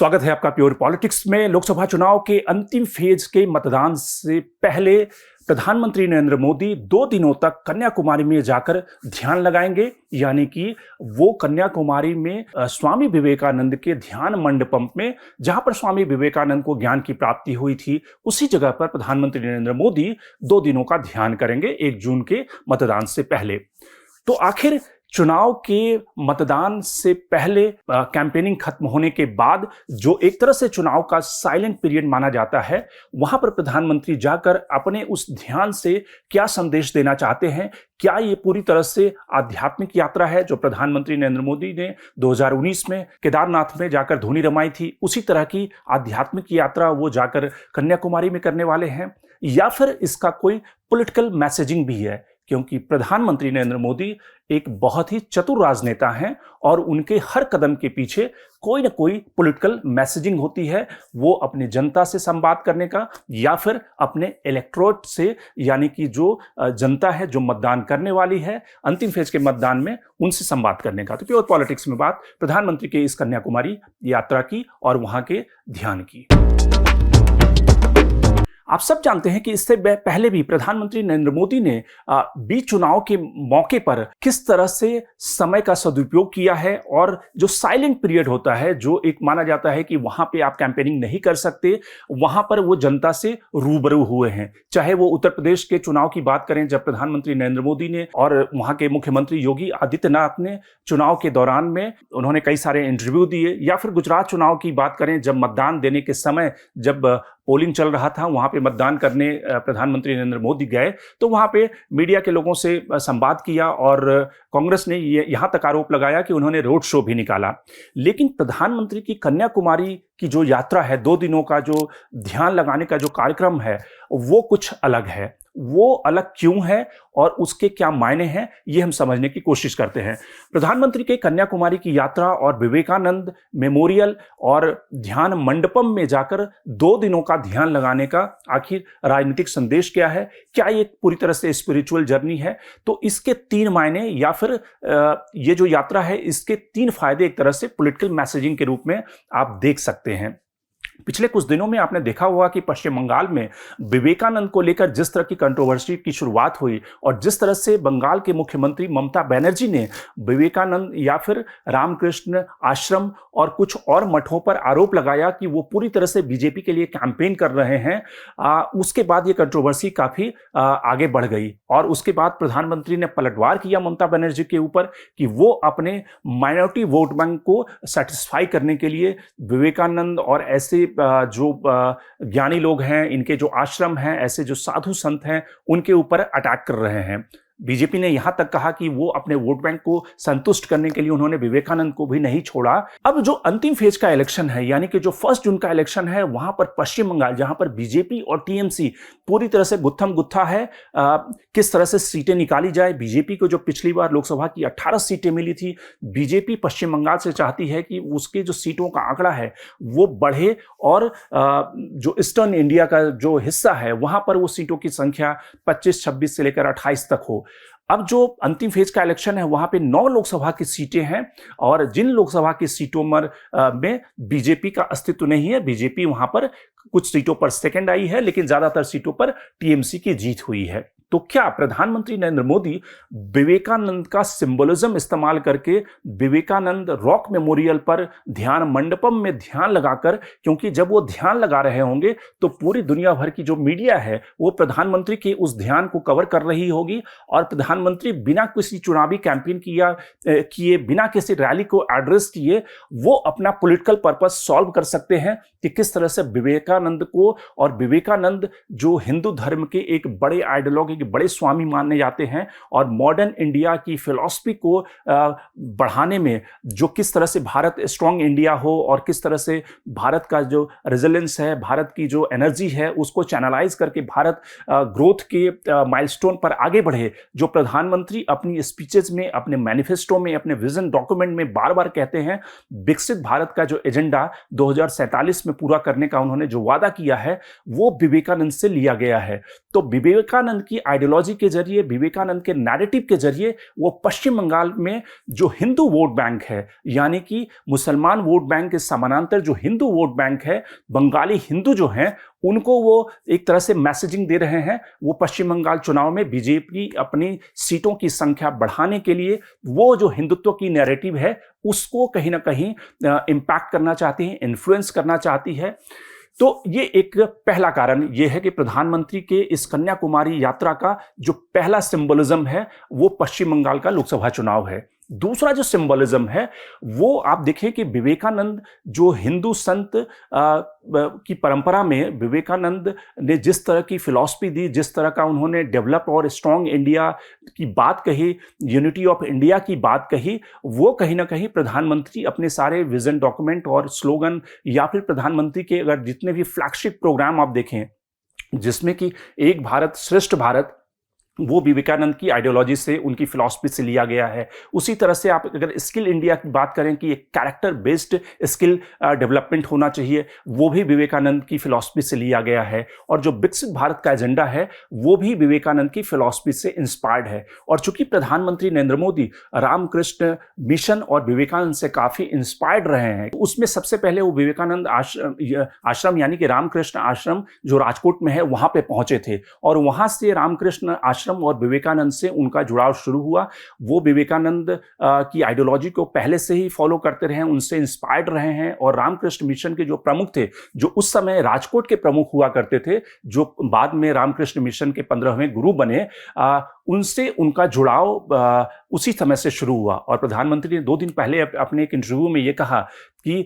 स्वागत है आपका प्योर पॉलिटिक्स में। लोकसभा चुनाव के अंतिम फेज के मतदान से पहले प्रधानमंत्री नरेंद्र मोदी 2 दिनों तक कन्याकुमारी में जाकर ध्यान लगाएंगे, यानी कि वो कन्याकुमारी में स्वामी विवेकानंद के ध्यान मंडपम में, जहां पर स्वामी विवेकानंद को ज्ञान की प्राप्ति हुई थी, उसी जगह पर प्रधानमंत्री नरेंद्र मोदी 2 दिनों का ध्यान करेंगे 1 जून के मतदान से पहले। तो आखिर चुनाव के मतदान से पहले कैंपेनिंग खत्म होने के बाद जो एक तरह से चुनाव का साइलेंट पीरियड माना जाता है, वहां पर प्रधानमंत्री जाकर अपने उस ध्यान से क्या संदेश देना चाहते हैं? क्या ये पूरी तरह से आध्यात्मिक यात्रा है जो प्रधानमंत्री नरेंद्र मोदी ने 2019 में केदारनाथ में जाकर धूनी रमाई थी, उसी तरह की आध्यात्मिक यात्रा वो जाकर कन्याकुमारी में करने वाले हैं, या फिर इसका कोई पॉलिटिकल मैसेजिंग भी है? क्योंकि प्रधानमंत्री नरेंद्र मोदी एक बहुत ही चतुर राजनेता हैं और उनके हर कदम के पीछे कोई ना कोई पॉलिटिकल मैसेजिंग होती है। वो अपनी जनता से संवाद करने का, या फिर अपने इलेक्टोरेट से, यानी कि जो जनता है जो मतदान करने वाली है अंतिम फेज के मतदान में, उनसे संवाद करने का। तो प्योर पॉलिटिक्स में बात प्रधानमंत्री के इस कन्याकुमारी यात्रा की और वहां के ध्यान की। आप सब जानते हैं कि इससे पहले भी प्रधानमंत्री नरेंद्र मोदी ने बीच चुनाव के मौके पर किस तरह से समय का सदुपयोग किया है, और जो साइलेंट पीरियड होता है, जो एक माना जाता है कि वहां पे आप कैंपेनिंग नहीं कर सकते, वहां पर वो जनता से रूबरू हुए हैं। चाहे वो उत्तर प्रदेश के चुनाव की बात करें, जब प्रधानमंत्री नरेंद्र मोदी ने और वहां के मुख्यमंत्री योगी आदित्यनाथ ने चुनाव के दौरान में उन्होंने कई सारे इंटरव्यू दिए, या फिर गुजरात चुनाव की बात करें, जब मतदान देने के समय जब पोलिंग चल रहा था, वहां पे मतदान करने प्रधानमंत्री नरेंद्र मोदी गए, तो वहां पे मीडिया के लोगों से संवाद किया और कांग्रेस ने यहां तक आरोप लगाया कि उन्होंने रोड शो भी निकाला। लेकिन प्रधानमंत्री की कन्याकुमारी की जो यात्रा है, 2 दिनों का जो ध्यान लगाने का जो कार्यक्रम है, वो कुछ अलग है। वो अलग क्यों है और उसके क्या मायने हैं, ये हम समझने की कोशिश करते हैं। प्रधानमंत्री के कन्याकुमारी की यात्रा और विवेकानंद मेमोरियल और ध्यान मंडपम में जाकर 2 दिनों का ध्यान लगाने का आखिर राजनीतिक संदेश क्या है? क्या ये पूरी तरह से स्पिरिचुअल जर्नी है? तो इसके 3 मायने, या फिर ये जो यात्रा है, इसके 3 फायदे एक तरह से पॉलिटिकल मैसेजिंग के रूप में आप देख सकते हैं। पिछले कुछ दिनों में आपने देखा होगा कि पश्चिम बंगाल में विवेकानंद को लेकर जिस तरह की कंट्रोवर्सी की शुरुआत हुई, और जिस तरह से बंगाल के मुख्यमंत्री ममता बनर्जी ने विवेकानंद या फिर रामकृष्ण आश्रम और कुछ और मठों पर आरोप लगाया कि वो पूरी तरह से बीजेपी के लिए कैंपेन कर रहे हैं, उसके बाद ये कंट्रोवर्सी काफी आगे बढ़ गई। और उसके बाद प्रधानमंत्री ने पलटवार किया ममता बनर्जी के ऊपर कि वो अपने माइनॉरिटी वोट बैंक को सेटिस्फाई करने के लिए विवेकानंद और ऐसे जो ज्ञानी लोग हैं, इनके जो आश्रम हैं, ऐसे जो साधु संत हैं, उनके ऊपर अटैक कर रहे हैं। बीजेपी ने यहां तक कहा कि वो अपने वोट बैंक को संतुष्ट करने के लिए उन्होंने विवेकानंद को भी नहीं छोड़ा। अब जो अंतिम फेज का इलेक्शन है, यानी कि जो 1 जून का इलेक्शन है, वहां पर पश्चिम बंगाल, जहां पर बीजेपी और टीएमसी पूरी तरह से गुत्थम गुत्था है, किस तरह से सीटें निकाली जाए। बीजेपी को जो पिछली बार लोकसभा की 18 सीटें मिली थी, बीजेपी पश्चिम बंगाल से चाहती है कि उसके जो सीटों का आंकड़ा है वो बढ़े, और जो ईस्टर्न इंडिया का जो हिस्सा है, वहां पर वो सीटों की संख्या 25, 26 से लेकर 28 तक हो। अब जो अंतिम फेज का इलेक्शन है, वहां पे 9 लोकसभा की सीटें हैं, और जिन लोकसभा की सीटों में बीजेपी का अस्तित्व नहीं है, बीजेपी वहां पर कुछ सीटों पर सेकंड आई है, लेकिन ज्यादातर सीटों पर टीएमसी की जीत हुई है। तो क्या प्रधानमंत्री नरेंद्र मोदी विवेकानंद का सिंबोलिज्म इस्तेमाल करके विवेकानंद रॉक मेमोरियल पर ध्यान मंडपम में ध्यान लगाकर, क्योंकि जब वो ध्यान लगा रहे होंगे तो पूरी दुनिया भर की जो मीडिया है वो प्रधानमंत्री के उस ध्यान को कवर कर रही होगी, और प्रधानमंत्री बिना किसी चुनावी कैंपेन किए, बिना किसी रैली को एड्रेस किए, वो अपना पॉलिटिकल पर्पस सॉल्व कर सकते हैं कि किस तरह से विवेकानंद को, और विवेकानंद जो हिंदू धर्म के एक बड़े आइडियोलॉजी, बड़े स्वामी माने जाते हैं, और मॉडर्न इंडिया की फिलॉसफी को बढ़ाने में जो किस तरह से भारत स्ट्रांग इंडिया हो, और किस तरह से भारत का जो रेजिलेंस है, भारत की जो एनर्जी है, उसको चैनलाइज करके भारत ग्रोथ के माइलस्टोन पर आगे बढ़े, जो प्रधानमंत्री अपनी स्पीचेस में, अपने मैनिफेस्टो में, अपने विजन डॉक्यूमेंट में बार बार कहते हैं। विकसित भारत का जो एजेंडा 2047 में पूरा करने का उन्होंने जो वादा किया है, वो विवेकानंद से लिया गया है। तो विवेकानंद की आइडियोलॉजी के जरिए, विवेकानंद के नैरेटिव के जरिए वो पश्चिम बंगाल में जो हिंदू वोट बैंक है, यानी कि मुसलमान वोट बैंक के समानांतर जो हिंदू वोट बैंक है, बंगाली हिंदू जो हैं, उनको वो एक तरह से मैसेजिंग दे रहे हैं। वो पश्चिम बंगाल चुनाव में बीजेपी अपनी सीटों की संख्या बढ़ाने के लिए वो जो हिंदुत्व की नैरेटिव है उसको कहीं ना कहीं इम्पैक्ट करना चाहती है, इन्फ्लुएंस करना चाहती है। तो ये एक पहला कारण ये है कि प्रधानमंत्री के इस कन्याकुमारी यात्रा का जो पहला सिंबलिज्म है वो पश्चिम बंगाल का लोकसभा चुनाव है। दूसरा जो सिंबलिज्म है वो आप देखें कि विवेकानंद जो हिंदू संत की परंपरा में विवेकानंद ने जिस तरह की फिलॉसफी दी, जिस तरह का उन्होंने डेवलप और स्ट्रांग इंडिया की बात कही, यूनिटी ऑफ इंडिया की बात कही, वो कहीं ना कहीं प्रधानमंत्री अपने सारे विजन डॉक्यूमेंट और स्लोगन या फिर प्रधानमंत्री के अगर जितने भी फ्लैगशिप प्रोग्राम आप देखें जिसमें कि एक भारत श्रेष्ठ भारत, वो विवेकानंद की आइडियोलॉजी से, उनकी फिलॉसफी से लिया गया है। उसी तरह से आप अगर स्किल इंडिया की बात करें कि एक कैरेक्टर बेस्ड स्किल डेवलपमेंट होना चाहिए, वो भी विवेकानंद की फिलॉसफी से लिया गया है। और जो विकसित भारत का एजेंडा है वो भी विवेकानंद की फिलॉसफी से इंस्पायर्ड है। और चूंकि प्रधानमंत्री नरेंद्र मोदी रामकृष्ण मिशन और विवेकानंद से काफी इंस्पायर्ड रहे हैं, उसमें सबसे पहले वो विवेकानंद आश्रम यानी कि रामकृष्ण आश्रम जो राजकोट में है वहां पे पहुंचे थे, और वहां से रामकृष्ण आश्रम और विवेकानंद से उनका जुड़ाव शुरू हुआ। वो विवेकानंद की आइडियोलॉजी को पहले से ही फॉलो करते रहे हैं, उनसे इंस्पायर्ड रहे हैं। और रामकृष्ण मिशन के जो प्रमुख थे, जो उस समय राजकोट के प्रमुख हुआ करते थे, जो बाद में रामकृष्ण मिशन के 15वें गुरु बने, उनसे उनका जुड़ाव उसी समय से शुरू हुआ। और प्रधानमंत्री ने 2 दिन पहले अपने एक इंटरव्यू में ये कहा कि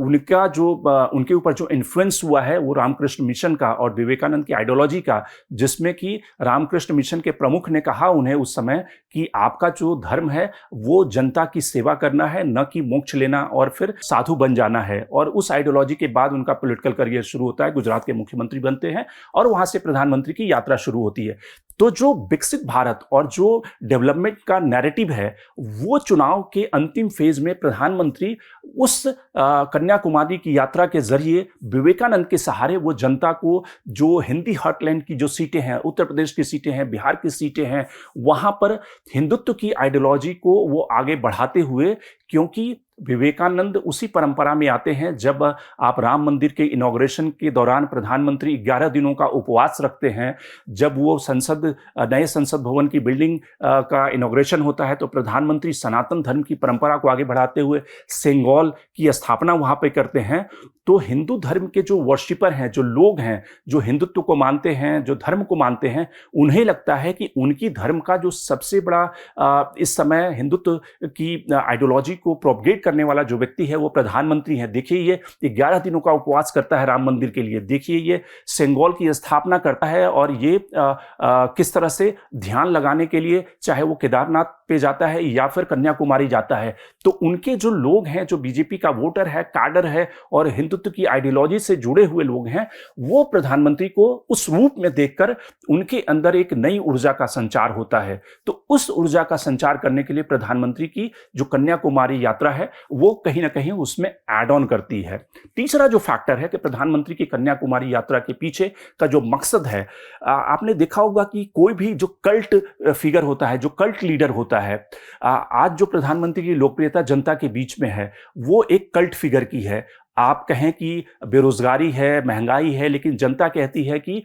उनका जो उनके ऊपर जो इन्फ्लुएंस हुआ है वो रामकृष्ण मिशन का और विवेकानंद की आइडियोलॉजी का, जिसमें कि रामकृष्ण मिशन के प्रमुख ने कहा उन्हें उस समय कि आपका जो धर्म है वो जनता की सेवा करना है, न कि मोक्ष लेना और फिर साधु बन जाना है। और उस आइडियोलॉजी के बाद उनका पॉलिटिकल करियर शुरू होता है, गुजरात के मुख्यमंत्री बनते हैं और वहां से प्रधानमंत्री की यात्रा शुरू होती है। तो जो विकसित भारत और जो डेवलपमेंट का नैरेटिव है वो चुनाव के अंतिम फेज में प्रधानमंत्री उस कन्याकुमारी की यात्रा के जरिए विवेकानंद के सहारे वो जनता को, जो हिंदी हार्टलैंड की जो सीटें हैं, उत्तर प्रदेश की सीटें हैं, बिहार की सीटें हैं, वहां पर हिंदुत्व की आइडियोलॉजी को वो आगे बढ़ाते हुए, क्योंकि विवेकानंद उसी परंपरा में आते हैं जब आप राम मंदिर के इनॉग्रेशन के दौरान प्रधानमंत्री 11 दिनों का उपवास रखते हैं, जब वो नए संसद भवन की बिल्डिंग का इनॉग्रेशन होता है तो प्रधानमंत्री सनातन धर्म की परंपरा को आगे बढ़ाते हुए सेंगोल की स्थापना वहां पे करते हैं। तो हिंदू धर्म के जो वर्शिपर हैं, जो लोग हैं, जो हिंदुत्व को मानते हैं, जो धर्म को मानते हैं, उन्हें लगता है कि उनकी धर्म का जो सबसे बड़ा इस समय हिंदुत्व की आइडियोलॉजी को प्रोपगेट करने वाला जो व्यक्ति है वो प्रधानमंत्री है। देखिए ये 11 दिनों का उपवास करता है राम मंदिर के लिए, देखिए ये सेंगोल की स्थापना करता है, और ये किस तरह से ध्यान लगाने के लिए चाहे वो केदारनाथ पे जाता है या फिर कन्याकुमारी जाता है। तो उनके जो लोग हैं, जो बीजेपी का वोटर है, कैडर है और हिंदुत्व की आइडियोलॉजी से जुड़े हुए लोग हैं, वो प्रधानमंत्री को उस रूप में देखकर उनके अंदर एक नई ऊर्जा का संचार होता है। तो उस ऊर्जा का संचार करने के लिए प्रधानमंत्री की जो कन्याकुमारी यात्रा है वो कहीं ना कहीं उसमें ऐड ऑन करती है। तीसरा जो फैक्टर है कि प्रधानमंत्री की कन्याकुमारी यात्रा के पीछे का जो मकसद है, आपने देखा होगा कि कोई भी जो कल्ट फिगर होता है, जो कल्ट लीडर होता है, आज जो प्रधानमंत्री की लोकप्रियता जनता के बीच में है वो एक कल्ट फिगर की है। आप कहें कि बेरोजगारी है, महंगाई है, लेकिन जनता कहती है कि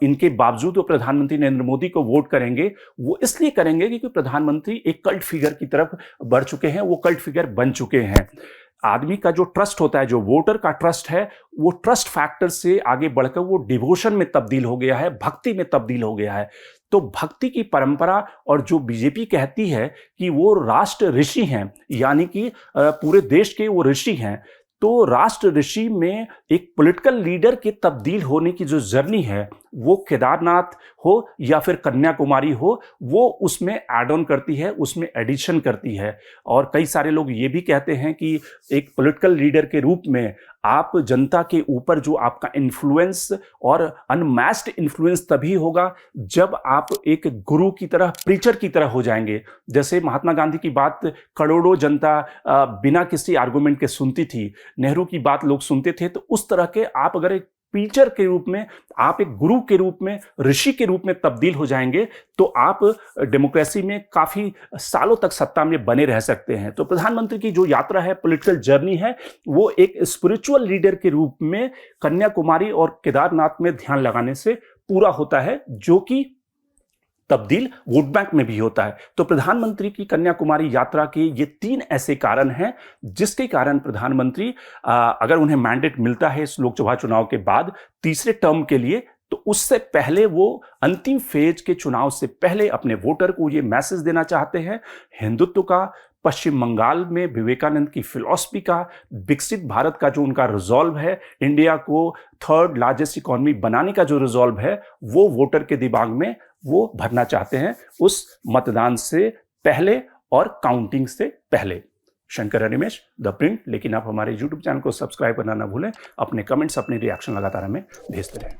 इनके बावजूद वो प्रधानमंत्री नरेंद्र मोदी को वोट करेंगे। वो इसलिए करेंगे क्योंकि प्रधानमंत्री एक कल्ट फिगर की तरफ बढ़ चुके हैं, वो कल्ट फिगर बन चुके हैं। आदमी का जो ट्रस्ट होता है, जो वोटर का ट्रस्ट है, वो ट्रस्ट फैक्टर से आगे बढ़कर वो डिवोशन में तब्दील हो गया है, भक्ति में तब्दील हो गया है। तो भक्ति की परंपरा, और जो बीजेपी कहती है कि वो राष्ट्र ऋषि हैं, यानी कि पूरे देश के वो ऋषि हैं, तो राष्ट्र ऋषि में एक पॉलिटिकल लीडर के तब्दील होने की जो जर्नी है, वो केदारनाथ हो या फिर कन्याकुमारी हो, वो उसमें ऐड ऑन करती है, उसमें एडिशन करती है। और कई सारे लोग ये भी कहते हैं कि एक पॉलिटिकल लीडर के रूप में आप जनता के ऊपर जो आपका इन्फ्लुएंस और अनमैच्ड इन्फ्लुएंस तभी होगा जब आप एक गुरु की तरह, प्रीचर की तरह हो जाएंगे। जैसे महात्मा गांधी की बात करोड़ों जनता बिना किसी आर्गुमेंट के सुनती थी, नेहरू की बात लोग सुनते थे, तो उस तरह के आप अगर एक टीचर के रूप में, आप एक गुरु के रूप में, ऋषि के रूप में तब्दील हो जाएंगे तो आप डेमोक्रेसी में काफी सालों तक सत्ता में बने रह सकते हैं। तो प्रधानमंत्री की जो यात्रा है, पॉलिटिकल जर्नी है, वो एक स्पिरिचुअल लीडर के रूप में कन्याकुमारी और केदारनाथ में ध्यान लगाने से पूरा होता है, जो कि तब्दील वोट बैंक में भी होता है। तो प्रधानमंत्री की कन्याकुमारी यात्रा के ये 3 ऐसे कारण हैं जिसके कारण प्रधानमंत्री अगर उन्हें मैंडेट मिलता है इस लोकसभा चुनाव के बाद तीसरे टर्म के लिए, तो उससे पहले वो अंतिम फेज के चुनाव से पहले अपने वोटर को ये मैसेज देना चाहते हैं, हिंदुत्व का, पश्चिम बंगाल में विवेकानंद की फिलॉसफी का, विकसित भारत का जो उनका रिजॉल्व है, इंडिया को 3rd लार्जेस्ट इकोनॉमी बनाने का जो रिजॉल्व है, वो वोटर के दिमाग में वो भरना चाहते हैं उस मतदान से पहले और काउंटिंग से पहले। Shankar Animesh, the print. लेकिन आप हमारे YouTube चैनल को सब्सक्राइब करना ना भूलें। अपने कमेंट्स, अपने रिएक्शन लगातार हमें भेजते रहें।